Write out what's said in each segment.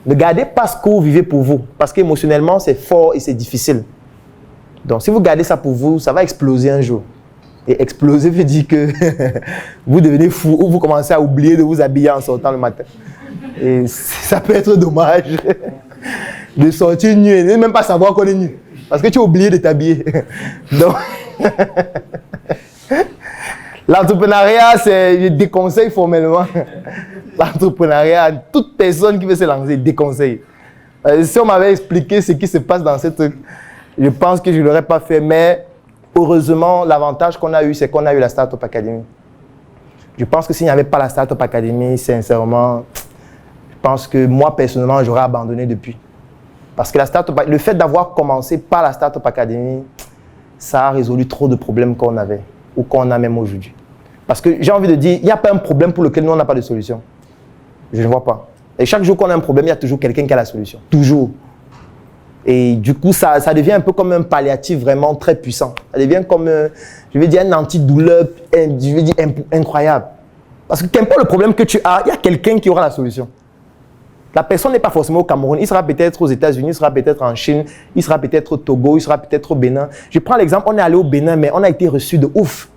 Ne gardez pas ce que vous vivez pour vous, parce qu'émotionnellement, c'est fort et c'est difficile. Donc, si vous gardez ça pour vous, ça va exploser un jour. Et exploser veut dire que vous devenez fou ou vous commencez à oublier de vous habiller en sortant le matin. Et ça peut être dommage de sortir nu et ne même pas savoir qu'on est nu. Parce que tu as oublié de t'habiller. Donc, l'entrepreneuriat, je déconseille formellement. L'entrepreneuriat, toute personne qui veut se lancer, déconseille. Si on m'avait expliqué ce qui se passe dans ce truc, je pense que je ne l'aurais pas fait. Mais heureusement, l'avantage qu'on a eu, c'est qu'on a eu la Startup Academy. Je pense que s'il n'y avait pas la Startup Academy, sincèrement, je pense que moi, personnellement, j'aurais abandonné depuis. Parce que le fait d'avoir commencé par la Startup Academy, ça a résolu trop de problèmes qu'on avait ou qu'on a même aujourd'hui. Parce que j'ai envie de dire, il n'y a pas un problème pour lequel nous, on n'a pas de solution. Je ne vois pas. Et chaque jour qu'on a un problème, il y a toujours quelqu'un qui a la solution. Toujours. Et du coup, ça devient un peu comme un palliatif vraiment très puissant. Ça devient comme, je vais dire, un antidouleur, je vais dire, incroyable. Parce que qu'importe le problème que tu as, il y a quelqu'un qui aura la solution. La personne n'est pas forcément au Cameroun, il sera peut-être aux États-Unis, il sera peut-être en Chine, il sera peut-être au Togo, il sera peut-être au Bénin. Je prends l'exemple, on est allé au Bénin, mais on a été reçus de ouf.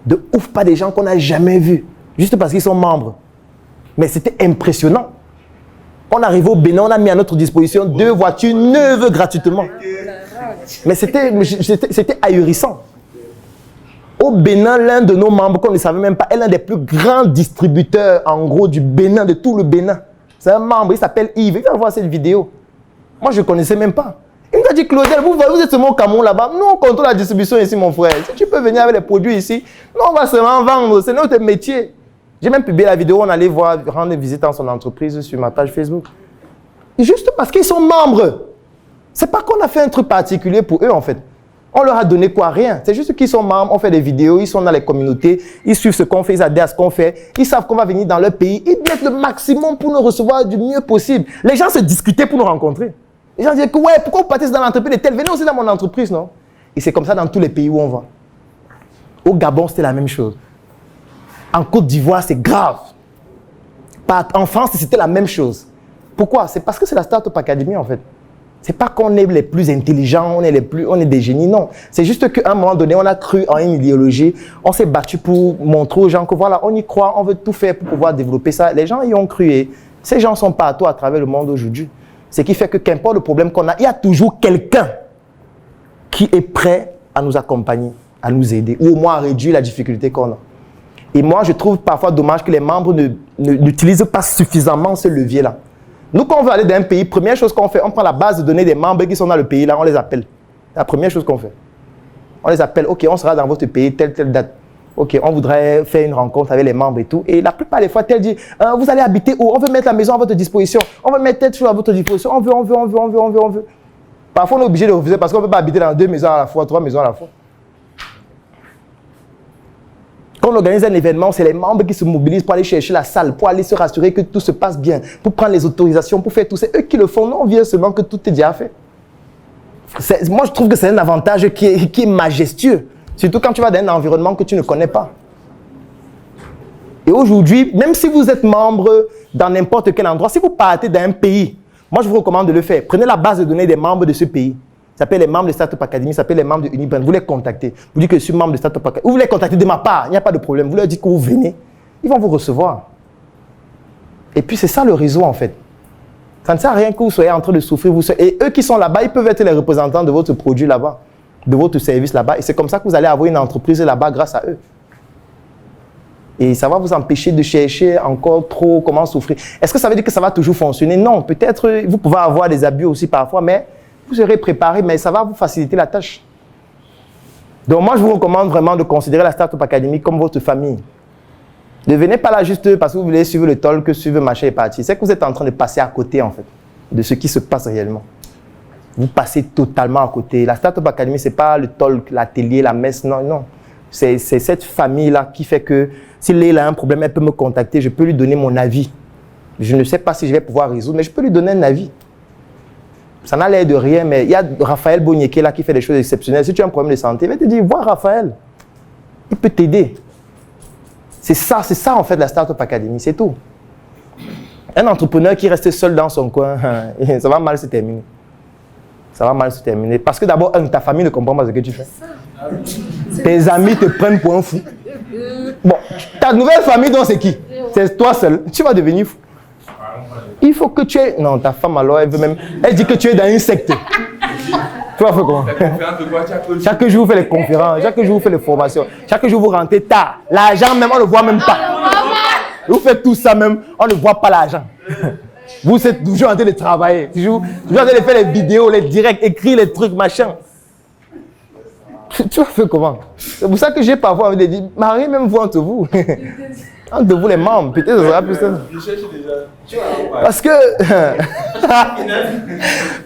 De ouf, pas des gens qu'on n'a jamais vus, juste parce qu'ils sont membres. Mais c'était impressionnant. On est arrivé au Bénin, on a mis à notre disposition 2 voitures neuves gratuitement. Mais c'était ahurissant. Au Bénin, l'un de nos membres, qu'on ne savait même pas, est l'un des plus grands distributeurs, en gros, du Bénin, de tout le Bénin. C'est un membre, il s'appelle Yves. Il va voir cette vidéo. Moi, je ne connaissais même pas. Il m'a dit, Claudel, vous êtes seulement au Cameroun là-bas. Nous, on contrôle la distribution ici, mon frère. Si tu peux venir avec les produits ici, nous, on va seulement vendre. C'est notre métier. J'ai même publié la vidéo, on allait rendre visite dans son entreprise sur ma page Facebook. Et juste parce qu'ils sont membres. C'est pas qu'on a fait un truc particulier pour eux, en fait. On leur a donné quoi? Rien. C'est juste qu'ils sont membres, on fait des vidéos, ils sont dans les communautés, ils suivent ce qu'on fait, ils adhèrent à ce qu'on fait, ils savent qu'on va venir dans leur pays, ils mettent le maximum pour nous recevoir du mieux possible. Les gens se discutaient pour nous rencontrer. Les gens disaient que ouais, pourquoi vous partez dans l'entreprise de tel? Venez aussi dans mon entreprise, non? Et c'est comme ça dans tous les pays où on va. Au Gabon, c'était la même chose. En Côte d'Ivoire, c'est grave. En France, c'était la même chose. Pourquoi? C'est parce que c'est la Startup Academy, en fait. C'est pas qu'on est les plus intelligents, on est des génies, non. C'est juste qu'à un moment donné, on a cru en une idéologie, on s'est battu pour montrer aux gens que voilà, on y croit, on veut tout faire pour pouvoir développer ça. Les gens y ont cru et ces gens sont partout à travers le monde aujourd'hui. Ce qui fait que qu'importe le problème qu'on a, il y a toujours quelqu'un qui est prêt à nous accompagner, à nous aider, ou au moins à réduire la difficulté qu'on a. Et moi, je trouve parfois dommage que les membres n'utilisent pas suffisamment ce levier-là. Nous, quand on veut aller dans un pays, première chose qu'on fait, on prend la base de données des membres qui sont dans le pays, là, on les appelle. C'est la première chose qu'on fait. On les appelle, ok, on sera dans votre pays, telle date. Ok, on voudrait faire une rencontre avec les membres et tout. Et la plupart des fois, tel dit, vous allez habiter où? On veut mettre la maison à votre disposition. On veut mettre telle chose à votre disposition. On veut. Parfois, on est obligé de refuser parce qu'on ne peut pas habiter dans 2 maisons à la fois, 3 maisons à la fois. Quand on organise un événement, c'est les membres qui se mobilisent pour aller chercher la salle, pour aller se rassurer que tout se passe bien, pour prendre les autorisations, pour faire tout. C'est eux qui le font. Nous, on vient seulement que tout est déjà fait. Moi, je trouve que c'est un avantage qui est majestueux. Surtout quand tu vas dans un environnement que tu ne connais pas. Et aujourd'hui, même si vous êtes membre dans n'importe quel endroit, si vous partez dans un pays, moi, je vous recommande de le faire. Prenez la base de données des membres de ce pays. Ça s'appelle les membres de Startup Academy, ça s'appelle les membres de Unibrand. Vous les contactez. Vous dites que je suis membre de Startup Academy. Vous les contactez de ma part, il n'y a pas de problème. Vous leur dites que vous venez, ils vont vous recevoir. Et puis c'est ça le réseau en fait. Ça ne sert à rien que vous soyez en train de souffrir. Et eux qui sont là-bas, ils peuvent être les représentants de votre produit là-bas, de votre service là-bas. Et c'est comme ça que vous allez avoir une entreprise là-bas grâce à eux. Et ça va vous empêcher de chercher encore trop comment souffrir. Est-ce que ça veut dire que ça va toujours fonctionner? Non, peut-être vous pouvez avoir des abus aussi parfois, mais vous serez préparé, mais ça va vous faciliter la tâche. Donc moi, je vous recommande vraiment de considérer la Startup Academy comme votre famille. Ne venez pas là juste parce que vous voulez suivre le talk, suivre machin et parti. C'est que vous êtes en train de passer à côté, en fait, de ce qui se passe réellement. Vous passez totalement à côté. La Startup Academy, ce n'est pas le talk, l'atelier, la messe, non. C'est cette famille-là qui fait que si Léla a un problème, elle peut me contacter, je peux lui donner mon avis. Je ne sais pas si je vais pouvoir résoudre, mais je peux lui donner un avis. Ça n'a l'air de rien, mais il y a Raphaël Bonieke là qui fait des choses exceptionnelles. Si tu as un problème de santé, il va te dire, vois Raphaël. Il peut t'aider. C'est ça en fait la Startup Academy, c'est tout. Un entrepreneur qui reste seul dans son coin, ça va mal se terminer. Ça va mal se terminer. Parce que d'abord, ta famille ne comprend pas ce que tu fais. Tes amis te prennent pour un fou. Bon, ta nouvelle famille, donc c'est qui? C'est toi seul. Tu vas devenir fou. Il faut que tu aies... Non, ta femme alors, elle veut même... Elle dit que tu es dans une secte. Tu vas faire comment? Chaque jour, vous faites les conférences. Chaque jour, vous faites les formations. Chaque jour, vous rentrez tard. L'argent même, on ne le voit même pas. Vous faites tout ça même, on ne voit pas l'argent. Vous êtes toujours en train de travailler. Toujours en train de faire les vidéos, les directs, écrire les trucs, machin. Tu vas faire comment? C'est pour ça que j'ai parfois envie de dire, mariez même vous entre vous. Entre vous les membres, peut-être ça sera plus simple. Parce que...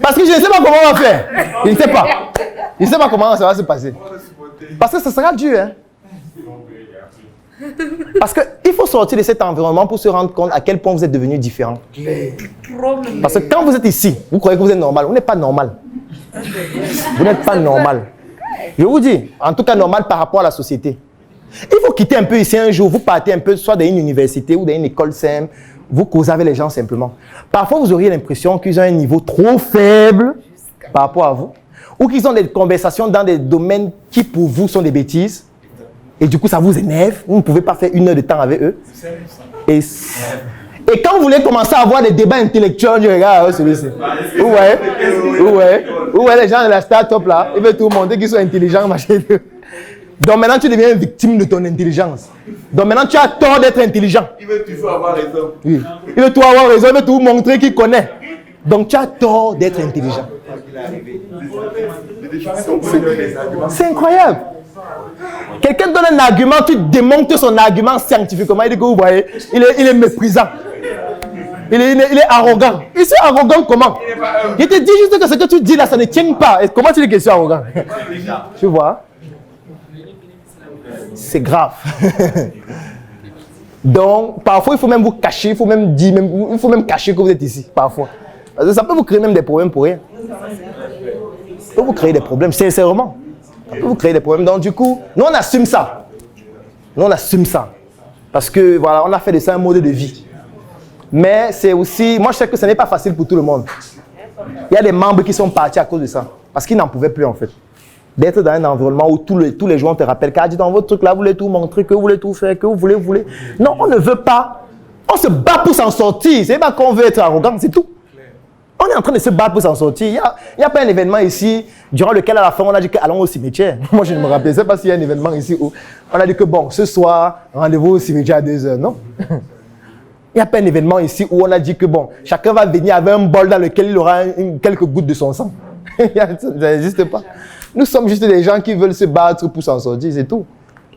Parce que je ne sais pas comment on va faire. Je ne sais pas. Je ne sais pas comment ça va se passer. Parce que ça sera dur, hein. Parce qu'il faut sortir de cet environnement pour se rendre compte à quel point vous êtes devenus différents. Parce que quand vous êtes ici, vous croyez que vous êtes normal. Vous n'êtes pas normal. Vous n'êtes pas normal. Je vous dis, en tout cas normal par rapport à la société. Il faut quitter un peu ici un jour, vous partez un peu soit dans une université ou dans une école simple, vous causez avec les gens simplement. Parfois, vous auriez l'impression qu'ils ont un niveau trop faible par rapport à vous, ou qu'ils ont des conversations dans des domaines qui pour vous sont des bêtises, et du coup ça vous énerve, vous ne pouvez pas faire 1 heure de temps avec eux. Et quand vous voulez commencer à avoir des débats intellectuels, on dit regarde celui-ci. Ouais, les gens de la start-up là, ils veulent tout montrer qu'ils sont intelligents, machin. Donc maintenant, tu deviens victime de ton intelligence. Donc maintenant, tu as tort d'être intelligent. Il veut toujours avoir raison. Oui. Il veut tout avoir raison, il veut tout montrer qu'il connaît. Donc tu as tort d'être intelligent. C'est incroyable. Quelqu'un donne un argument, tu démontes son argument scientifiquement. Il dit que vous voyez, il est méprisant. Il est arrogant. Il est arrogant comment? Il te dit juste que ce que tu dis là, ça ne tient pas. Et comment tu dis que je suis arrogant? Tu vois? C'est grave. Donc, parfois, il faut même vous cacher, il faut même dire, il faut même cacher que vous êtes ici, parfois. Parce que ça peut vous créer même des problèmes pour rien. Ça peut vous créer des problèmes, sincèrement. Ça peut vous créer des problèmes. Donc, du coup, nous, on assume ça. Nous, on assume ça. Parce que, voilà, on a fait de ça un mode de vie. Mais c'est aussi, moi, je sais que ce n'est pas facile pour tout le monde. Il y a des membres qui sont partis à cause de ça. Parce qu'ils n'en pouvaient plus, en fait. D'être dans un environnement où tous les jours on te rappelle qu'à dit dans votre truc là, vous voulez tout montrer, que vous voulez tout faire, que vous voulez. Non, on ne veut pas. On se bat pour s'en sortir. C'est pas qu'on veut être arrogant, c'est tout. On est en train de se battre pour s'en sortir. Il n'y a pas un événement ici durant lequel à la fin on a dit que allons au cimetière. Moi je ne me rappelle pas s'il y a un événement ici où on a dit que bon, ce soir, rendez-vous au cimetière à 2h. Non. Il n'y a pas un événement ici où on a dit que bon, chacun va venir avec un bol dans lequel il aura quelques gouttes de son sang. Ça n'existe pas. Nous sommes juste des gens qui veulent se battre pour s'en sortir, c'est tout.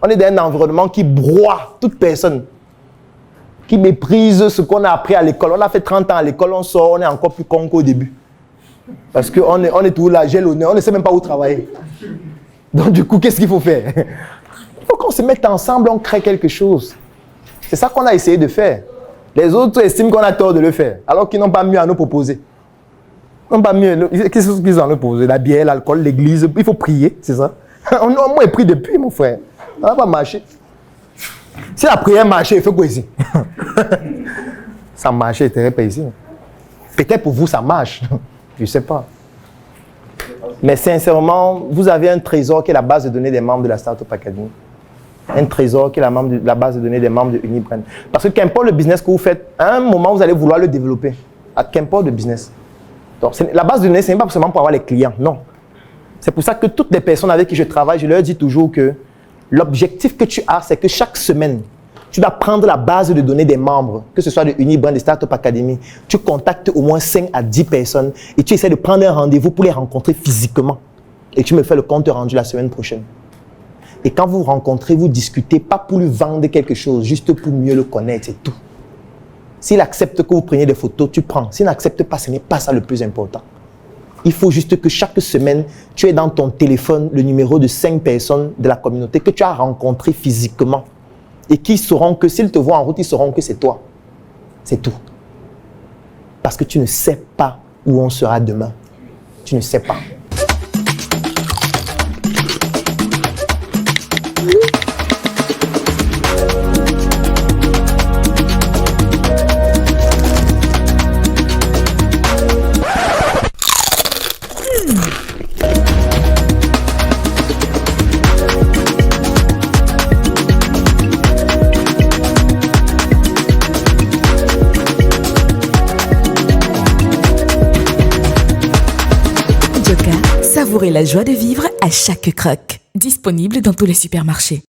On est dans un environnement qui broie toute personne, qui méprise ce qu'on a appris à l'école. On a fait 30 ans à l'école, on sort, on est encore plus con qu'au début. Parce qu'on est toujours là, j'ai l'honneur, on ne sait même pas où travailler. Donc du coup, qu'est-ce qu'il faut faire? Il faut qu'on se mette ensemble, on crée quelque chose. C'est ça qu'on a essayé de faire. Les autres estiment qu'on a tort de le faire, alors qu'ils n'ont pas mieux à nous proposer. Non, pas mieux. Qu'est-ce qu'ils ont à nous proposer? La bière, l'alcool, l'église. Il faut prier, c'est ça? On est pris depuis, mon frère. On n'a pas marché. Si la prière marchait, il faut quoi ici? Ça marchait, il pas ici. Peut-être pour vous, ça marche. Je ne sais pas. Mais sincèrement, vous avez un trésor qui est la base de données des membres de la Startup Academy. Un trésor qui est la base de données des membres de Unibrand. Parce que qu'importe le business que vous faites, à un moment, vous allez vouloir le développer. À qu'importe le business. Donc, la base de données, ce n'est pas seulement pour avoir les clients, non. C'est pour ça que toutes les personnes avec qui je travaille, je leur dis toujours que l'objectif que tu as, c'est que chaque semaine, tu dois prendre la base de données des membres, que ce soit de Unibrand, de Startup Academy. Tu contactes au moins 5 à 10 personnes et tu essaies de prendre un rendez-vous pour les rencontrer physiquement. Et tu me fais le compte rendu la semaine prochaine. Et quand vous rencontrez, vous discutez, pas pour lui vendre quelque chose, juste pour mieux le connaître, c'est tout. S'il accepte que vous preniez des photos, tu prends. S'il n'accepte pas, ce n'est pas ça le plus important. Il faut juste que chaque semaine, tu aies dans ton téléphone le numéro de 5 personnes de la communauté que tu as rencontrées physiquement. Et qui sauront que, s'ils te voient en route, ils sauront que c'est toi. C'est tout. Parce que tu ne sais pas où on sera demain. Tu ne sais pas. savourez la joie de vivre à chaque croc. Disponible dans tous les supermarchés.